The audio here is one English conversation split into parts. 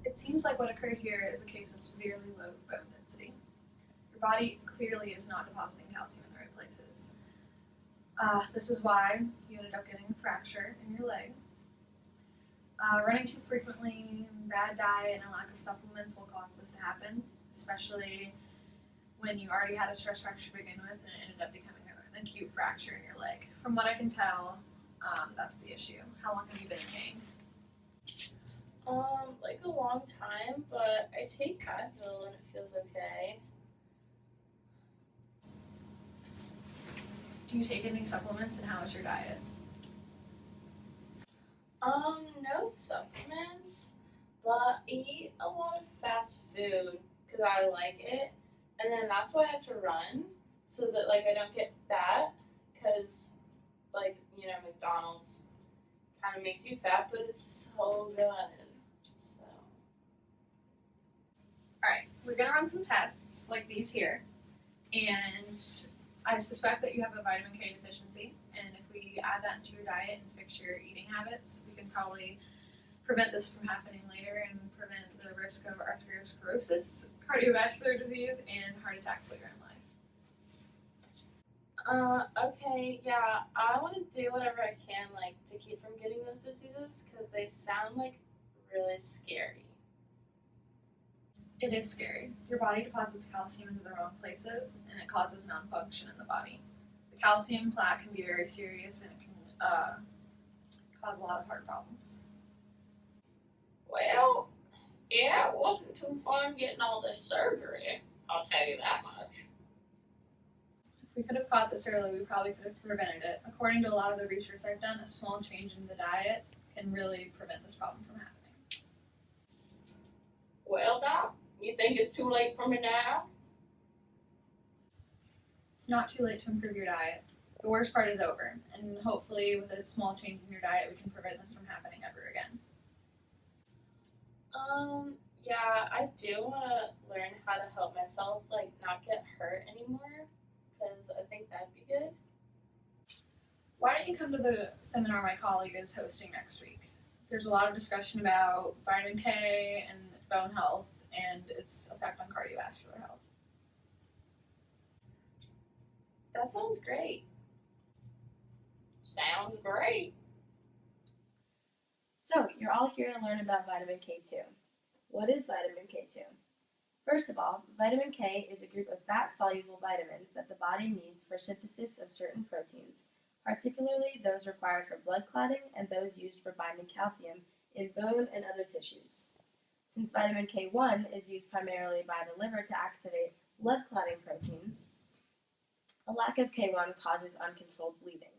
It seems like what occurred here is a case of severely low bone density. Your body clearly is not depositing calcium in the right places. This is why you ended up getting a fracture in your leg. Running too frequently, bad diet, and a lack of supplements will cause this to happen, especially when you already had a stress fracture to begin with and it ended up becoming an acute fracture in your leg. From what I can tell, that's the issue. How long have you been in pain? Like a long time, but I take Advil and it feels okay. Do you take any supplements, and how is your diet? No supplements, but I eat a lot of fast food because I like it, and then that's why I have to run so that like I don't get fat because like McDonald's kind of makes you fat, but it's so good. So Alright, we're gonna run some tests like these here, and I suspect that you have a vitamin K deficiency, and if we add that into your diet and fix your eating habits, we can probably prevent this from happening later and prevent the risk of arteriosclerosis, cardiovascular disease, and heart attacks later in life. Okay, yeah, I want to do whatever I can like to keep from getting those diseases because they sound like really scary. It is scary. Your body deposits calcium into the wrong places, and it causes malfunction in the body. The calcium plaque can be very serious, and it can cause a lot of heart problems. Well, yeah, it wasn't too fun getting all this surgery, I'll tell you that much. If we could have caught this early, we probably could have prevented it. According to a lot of the research I've done, a small change in the diet can really prevent this problem from happening. Well, Doc, you think it's too late for me now? It's not too late to improve your diet. The worst part is over, and hopefully with a small change in your diet, we can prevent this from happening ever again. Yeah, I do want to learn how to help myself, like, not get hurt anymore, because I think that'd be good. Why don't you come to the seminar my colleague is hosting next week? There's a lot of discussion about vitamin K and bone health and its effect on cardiovascular health. That sounds great. Sounds great. So, you're all here to learn about vitamin K2. What is vitamin K2? First of all, vitamin K is a group of fat-soluble vitamins that the body needs for synthesis of certain proteins, particularly those required for blood clotting and those used for binding calcium in bone and other tissues. Since vitamin K1 is used primarily by the liver to activate blood clotting proteins, a lack of K1 causes uncontrolled bleeding.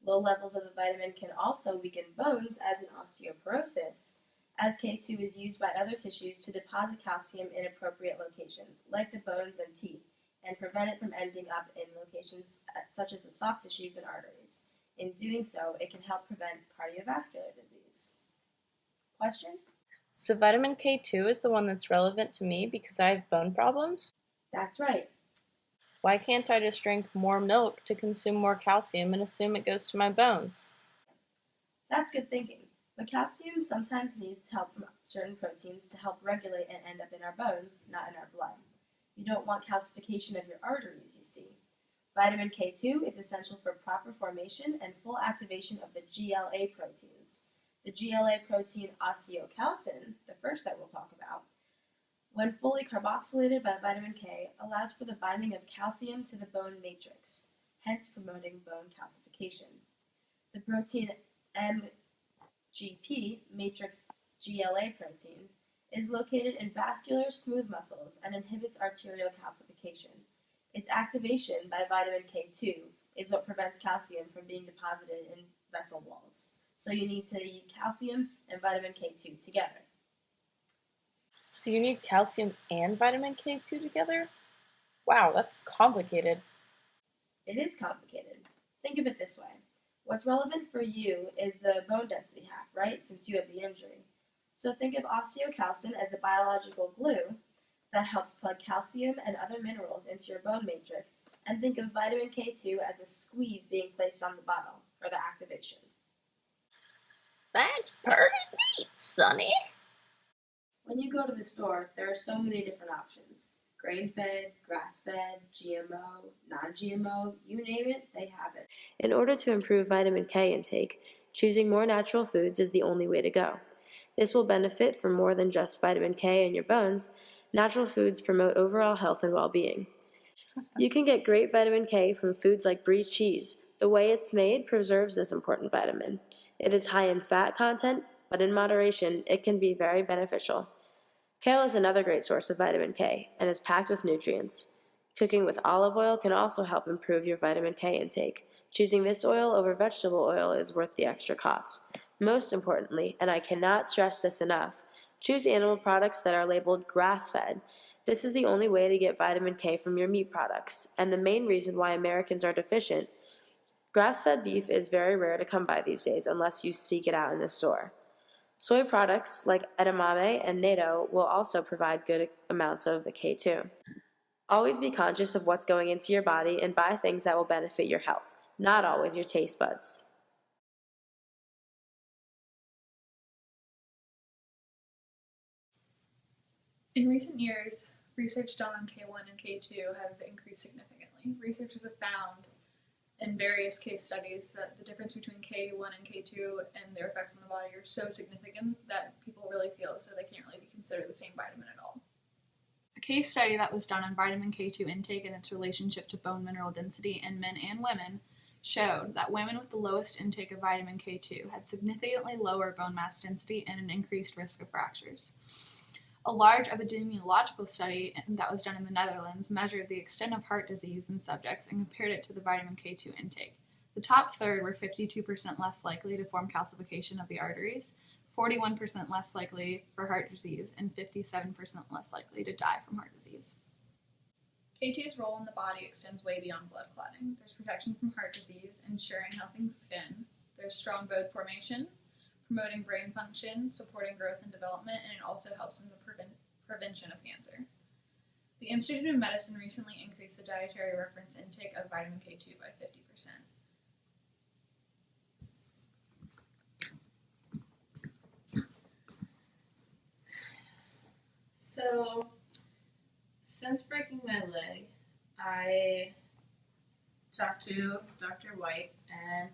Low levels of the vitamin can also weaken bones, as in osteoporosis, as K2 is used by other tissues to deposit calcium in appropriate locations, like the bones and teeth, and prevent it from ending up in locations such as the soft tissues and arteries. In doing so, it can help prevent cardiovascular disease. Question? So vitamin K2 is the one that's relevant to me because I have bone problems? That's right. Why can't I just drink more milk to consume more calcium and assume it goes to my bones? That's good thinking. But calcium sometimes needs help from certain proteins to help regulate and end up in our bones, not in our blood. You don't want calcification of your arteries, you see. Vitamin K2 is essential for proper formation and full activation of the GLA proteins. The GLA protein osteocalcin, the first that we'll talk about, when fully carboxylated by vitamin K, allows for the binding of calcium to the bone matrix, hence promoting bone calcification. The protein MGP, matrix GLA protein, is located in vascular smooth muscles and inhibits arterial calcification. Its activation by vitamin K2 is what prevents calcium from being deposited in vessel walls. So you need to eat calcium and vitamin K2 together. So you need calcium and vitamin K2 together? Wow, that's complicated. It is complicated. Think of it this way. What's relevant for you is the bone density half, right, since you have the injury. So think of osteocalcin as the biological glue that helps plug calcium and other minerals into your bone matrix, and think of vitamin K2 as a squeeze being placed on the bottle for the activation. That's pretty neat, Sonny. When you go to the store, there are so many different options. Grain-fed, grass-fed, GMO, non-GMO, you name it, they have it. In order to improve vitamin K intake, choosing more natural foods is the only way to go. This will benefit from more than just vitamin K in your bones. Natural foods promote overall health and well-being. You can get great vitamin K from foods like Brie cheese. The way it's made preserves this important vitamin. It is high in fat content, but in moderation, it can be very beneficial. Kale is another great source of vitamin K and is packed with nutrients. Cooking with olive oil can also help improve your vitamin K intake. Choosing this oil over vegetable oil is worth the extra cost. Most importantly, and I cannot stress this enough, choose animal products that are labeled grass-fed. This is the only way to get vitamin K from your meat products, and the main reason why Americans are deficient. Grass-fed beef is very rare to come by these days unless you seek it out in the store. Soy products like edamame and natto will also provide good amounts of the K2. Always be conscious of what's going into your body and buy things that will benefit your health, not always your taste buds. In recent years, research done on K1 and K2 have increased significantly. Researchers have found in various case studies that the difference between K1 and K2 and their effects on the body are so significant that people really feel as though they can't really be considered the same vitamin at all. A case study that was done on vitamin K2 intake and its relationship to bone mineral density in men and women showed that women with the lowest intake of vitamin K2 had significantly lower bone mass density and an increased risk of fractures. A large epidemiological study that was done in the Netherlands measured the extent of heart disease in subjects and compared it to the vitamin K2 intake. The top third were 52% less likely to form calcification of the arteries, 41% less likely for heart disease, and 57% less likely to die from heart disease. K2's role in the body extends way beyond blood clotting. There's protection from heart disease, ensuring healthy skin. There's strong bone formation, promoting brain function, supporting growth and development, and it also helps in the prevention of cancer. The Institute of Medicine recently increased the dietary reference intake of vitamin K2 by 50%. So, since breaking my leg, I talked to Dr. White, and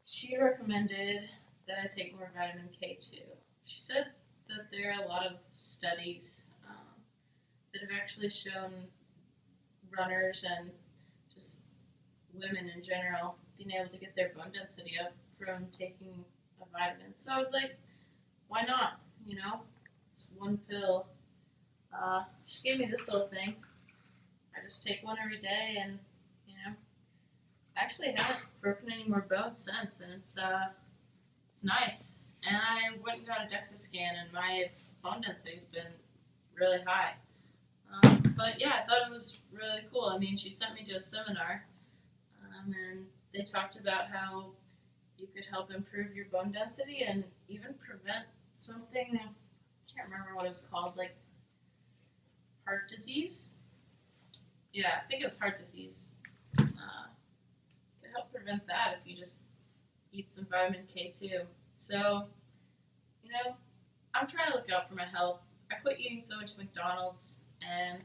she recommended that I take more vitamin K2. She said that there are a lot of studies that have actually shown runners and just women in general being able to get their bone density up from taking a vitamin. So I was like, why not? You know, it's one pill. She gave me this little thing. I just take one every day, and you know, I actually haven't broken any more bones since, and it's nice. And I went and got a DEXA scan, and my bone density's been really high. But yeah, I thought it was really cool. I mean, she sent me to a seminar, and they talked about how you could help improve your bone density and even prevent something, I can't remember what it was called, like heart disease. Yeah, I think it was heart disease. Could help prevent that if you just eat some vitamin K2. So, you know, I'm trying to look out for my health. I quit eating so much McDonald's and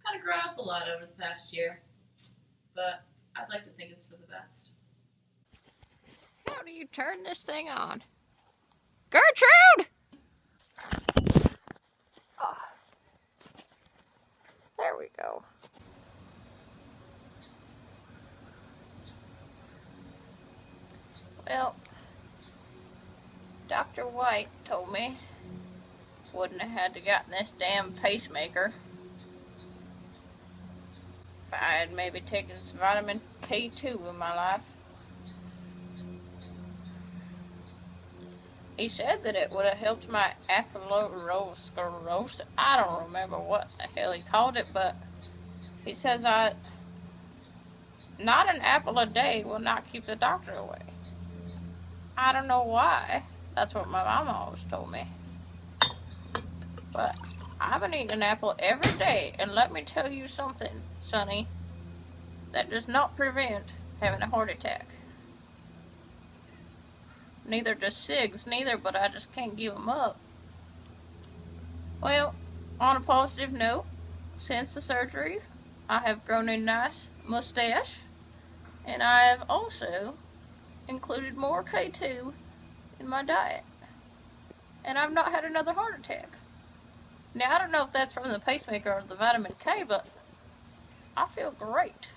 kind of grown up a lot over the past year. But I'd like to think it's for the best. How do you turn this thing on? Gertrude! Oh. There we go. Well, Dr. White told me wouldn't have had to gotten this damn pacemaker if I had maybe taken some vitamin K2 in my life. He said that it would have helped my atherosclerosis. I don't remember what the hell he called it, but he says not an apple a day will not keep the doctor away. I don't know why. That's what my mama always told me. But I've been eating an apple every day, and let me tell you something, Sonny, that does not prevent having a heart attack. Neither does cigs, neither, but I just can't give them up. Well, on a positive note, since the surgery, I have grown a nice mustache, and I have also included more K2 in my diet. And I've not had another heart attack. Now, I don't know if that's from the pacemaker or the vitamin K, but I feel great.